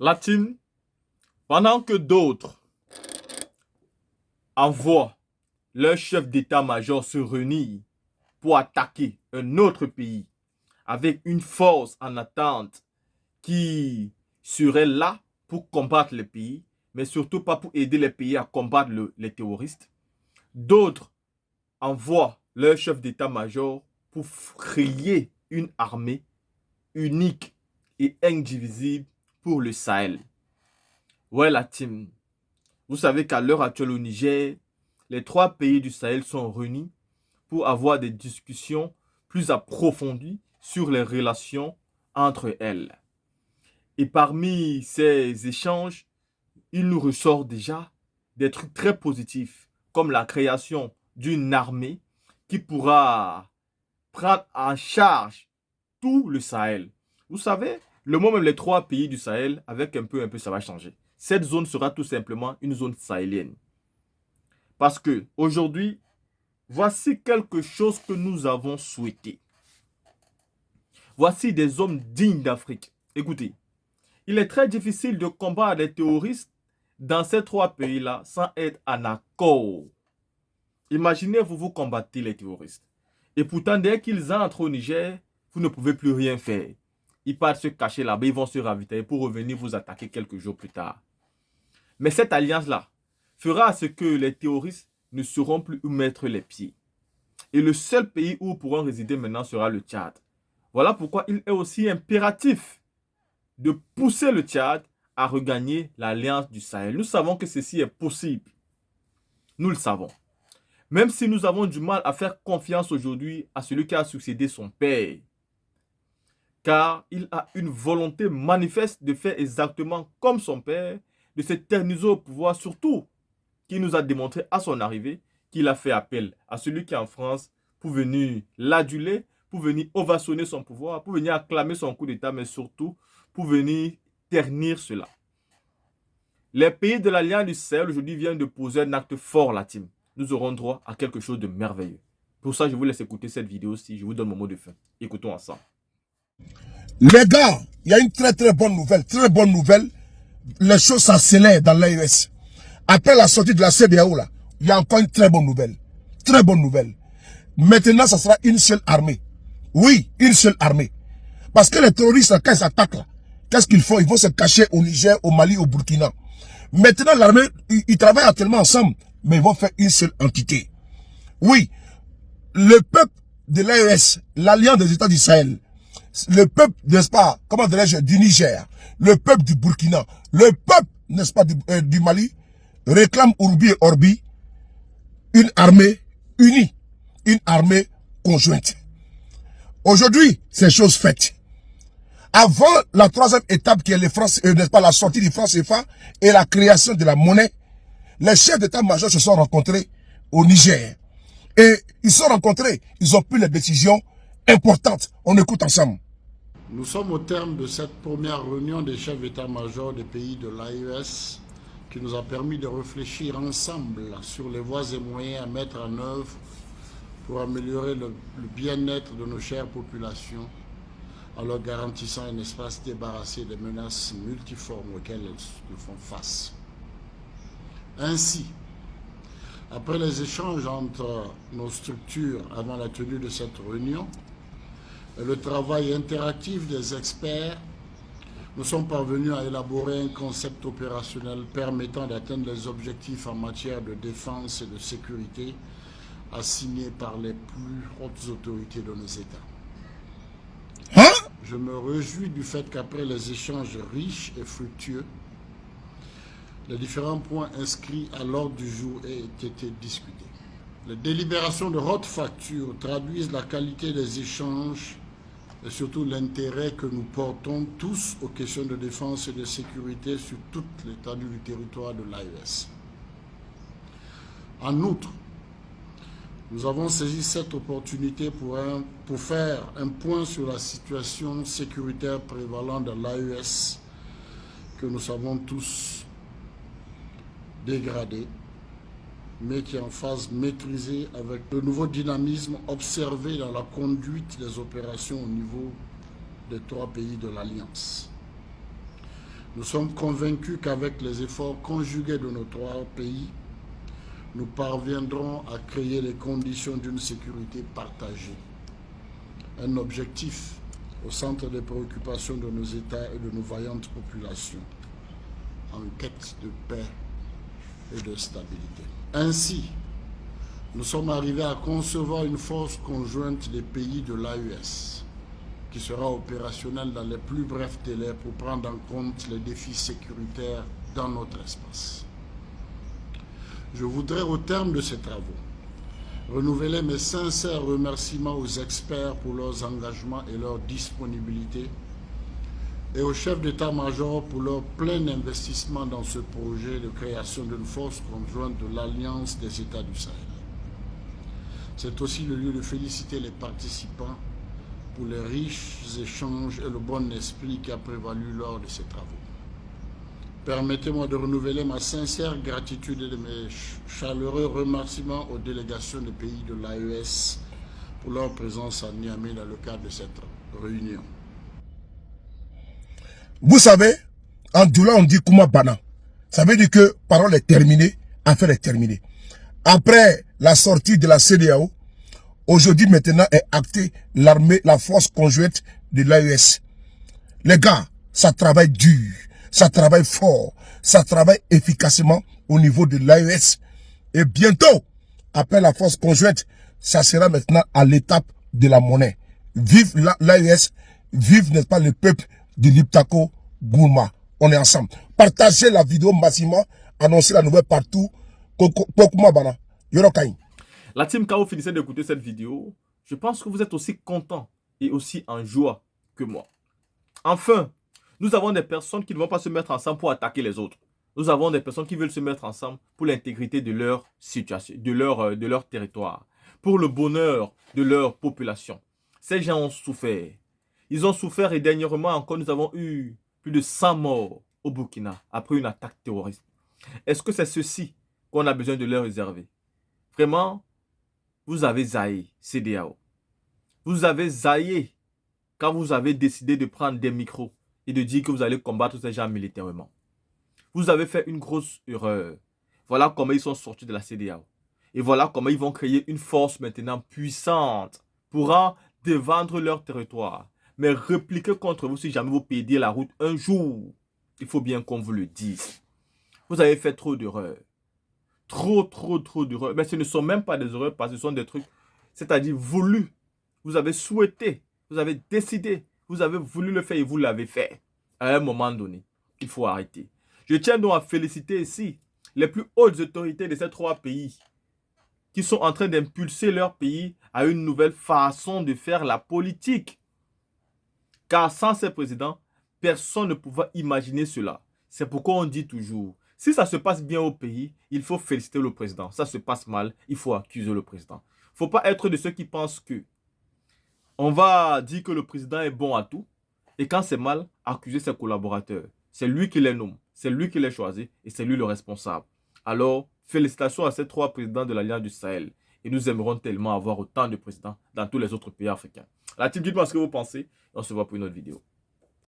latine, pendant que d'autres envoient leur chef d'état-major se réunir pour attaquer un autre pays avec une force en attente qui serait là pour combattre le pays, mais surtout pas pour aider les pays à combattre les terroristes. D'autres envoient leur chef d'état-major pour créer une armée unique et indivisible pour le Sahel. Ouais, la team. Vous savez qu'à l'heure actuelle au Niger, les 3 pays du Sahel sont réunis pour avoir des discussions plus approfondies sur les relations entre elles. Et parmi ces échanges, il nous ressort déjà des trucs très positifs, comme la création d'une armée qui pourra prendre en charge tout le Sahel. Vous savez, le moment même les 3 pays du Sahel, avec un peu, ça va changer. Cette zone sera tout simplement une zone sahélienne. Parce que aujourd'hui, voici quelque chose que nous avons souhaité. Voici des hommes dignes d'Afrique. Écoutez, il est très difficile de combattre les terroristes dans ces 3 pays-là sans être en accord. Imaginez, vous combattez les terroristes. Et pourtant, dès qu'ils entrent au Niger, vous ne pouvez plus rien faire. Ils partent se cacher là-bas, ils vont se ravitailler pour revenir vous attaquer quelques jours plus tard. Mais cette alliance-là fera ce que les terroristes ne sauront plus où mettre les pieds. Et le seul pays où pourront résider maintenant sera le Tchad. Voilà pourquoi il est aussi impératif de pousser le Tchad à regagner l'alliance du Sahel. Nous savons que ceci est possible. Nous le savons. Même si nous avons du mal à faire confiance aujourd'hui à celui qui a succédé son père. Car il a une volonté manifeste de faire exactement comme son père, de s'éterniser au pouvoir, surtout qu'il nous a démontré à son arrivée qu'il a fait appel à celui qui est en France pour venir l'aduler, pour venir ovationner son pouvoir, pour venir acclamer son coup d'État, mais surtout pour venir ternir cela. Les pays de l'Alliance du Sahel aujourd'hui viennent de poser un acte fort, la team. Nous aurons droit à quelque chose de merveilleux. Pour ça, je vous laisse écouter cette vidéo-ci. Je vous donne mon mot de fin. Écoutons ensemble. Les gars, il y a une très bonne nouvelle. Très bonne nouvelle. Les choses s'accélèrent dans l'AES. Après la sortie de la CEDEAO, là, il y a encore une très bonne nouvelle. Très bonne nouvelle. Maintenant, ça sera une seule armée. Oui, une seule armée. Parce que les terroristes, quand ils s'attaquent là, qu'est-ce qu'ils font? Ils vont se cacher au Niger, au Mali, au Burkina. Maintenant, l'armée, ils travaillent actuellement ensemble, mais ils vont faire une seule entité. Oui, le peuple de l'AES, l'Alliance des États du Sahel, le peuple, n'est-ce pas, comment dirais-je, du Niger, le peuple du Burkina, le peuple, n'est-ce pas, du Mali, réclame Urbi et Orbi une armée unie, une armée conjointe. Aujourd'hui, c'est chose faite. Avant la 3e étape qui est n'est-ce pas, la sortie du franc CFA et la création de la monnaie, les chefs d'état-major se sont rencontrés au Niger. Et ils se sont rencontrés, ils ont pris les décisions importantes. On écoute ensemble. Nous sommes au terme de cette première réunion des chefs d'état-major des pays de l'AES qui nous a permis de réfléchir ensemble sur les voies et moyens à mettre en œuvre pour améliorer le bien-être de nos chères populations en leur garantissant un espace débarrassé des menaces multiformes auxquelles elles font face. Ainsi, après les échanges entre nos structures avant la tenue de cette réunion et le travail interactif des experts, nous sommes parvenus à élaborer un concept opérationnel permettant d'atteindre les objectifs en matière de défense et de sécurité assignés par les plus hautes autorités de nos États. Je me réjouis du fait qu'après les échanges riches et fructueux, les différents points inscrits à l'ordre du jour aient été discutés. Les délibérations de haute facture traduisent la qualité des échanges et surtout l'intérêt que nous portons tous aux questions de défense et de sécurité sur toute l'étendue du territoire de l'AES. En outre, nous avons saisi cette opportunité pour faire un point sur la situation sécuritaire prévalente dans l'AES que nous savons tous dégradée, mais qui est en phase maîtrisée avec le nouveau dynamisme observé dans la conduite des opérations au niveau des 3 pays de l'Alliance. Nous sommes convaincus qu'avec les efforts conjugués de nos trois pays, nous parviendrons à créer les conditions d'une sécurité partagée. Un objectif au centre des préoccupations de nos États et de nos vaillantes populations, en quête de paix et de stabilité. Ainsi, nous sommes arrivés à concevoir une force conjointe des pays de l'AES qui sera opérationnelle dans les plus brefs délais pour prendre en compte les défis sécuritaires dans notre espace. Je voudrais, au terme de ces travaux, renouveler mes sincères remerciements aux experts pour leurs engagements et leur disponibilité et aux chefs d'état-major pour leur plein investissement dans ce projet de création d'une force conjointe de l'Alliance des États du Sahel. C'est aussi le lieu de féliciter les participants pour les riches échanges et le bon esprit qui a prévalu lors de ces travaux. Permettez-moi de renouveler ma sincère gratitude et de mes chaleureux remerciements aux délégations des pays de l'AES pour leur présence à Niamey dans le cadre de cette réunion. Vous savez, en Doula, on dit Kuma Bana. Ça veut dire que parole est terminée, affaire est terminée. Après la sortie de la CEDEAO, aujourd'hui maintenant est actée l'armée, la force conjointe de l'AES. Les gars, ça travaille dur, ça travaille fort, ça travaille efficacement au niveau de l'AES. Et bientôt, après la force conjointe, ça sera maintenant à l'étape de la monnaie. Vive l'AES, vive, n'est-ce pas, le peuple de Liptako Gourma. On est ensemble. Partagez la vidéo massivement, annoncez la nouvelle partout. Pokuma Bana. Yorokain. La team KO finissait d'écouter cette vidéo. Je pense que vous êtes aussi content et aussi en joie que moi. Enfin, nous avons des personnes qui ne vont pas se mettre ensemble pour attaquer les autres. Nous avons des personnes qui veulent se mettre ensemble pour l'intégrité de leur situation, de leur territoire, pour le bonheur de leur population. Ces gens ont souffert. Ils ont souffert et dernièrement encore, nous avons eu plus de 100 morts au Burkina après une attaque terroriste. Est-ce que c'est ceci qu'on a besoin de leur réserver? Vraiment, vous avez zaï, CEDEAO. Vous avez zaï quand vous avez décidé de prendre des micros et de dire que vous allez combattre ces gens militairement. Vous avez fait une grosse erreur. Voilà comment ils sont sortis de la CEDEAO. Et voilà comment ils vont créer une force maintenant puissante pour défendre leur territoire. Mais répliquer contre vous si jamais vous perdez la route un jour. Il faut bien qu'on vous le dise. Vous avez fait trop d'erreurs. Trop d'erreurs. Mais ce ne sont même pas des erreurs parce que ce sont des trucs, c'est-à-dire voulus. Vous avez souhaité, vous avez décidé, vous avez voulu le faire et vous l'avez fait. À un moment donné, il faut arrêter. Je tiens donc à féliciter ici les plus hautes autorités de ces trois pays qui sont en train d'impulser leur pays à une nouvelle façon de faire la politique. Car sans ces présidents, personne ne pouvait imaginer cela. C'est pourquoi on dit toujours, si ça se passe bien au pays, il faut féliciter le président. Ça se passe mal, il faut accuser le président. Il ne faut pas être de ceux qui pensent que on va dire que le président est bon à tout. Et quand c'est mal, accuser ses collaborateurs. C'est lui qui les nomme, c'est lui qui les choisit et c'est lui le responsable. Alors, félicitations à ces trois présidents de l'Alliance du Sahel. Et nous aimerons tellement avoir autant de présidents dans tous les autres pays africains. La team, dites-moi ce que vous pensez. Et on se voit pour une autre vidéo.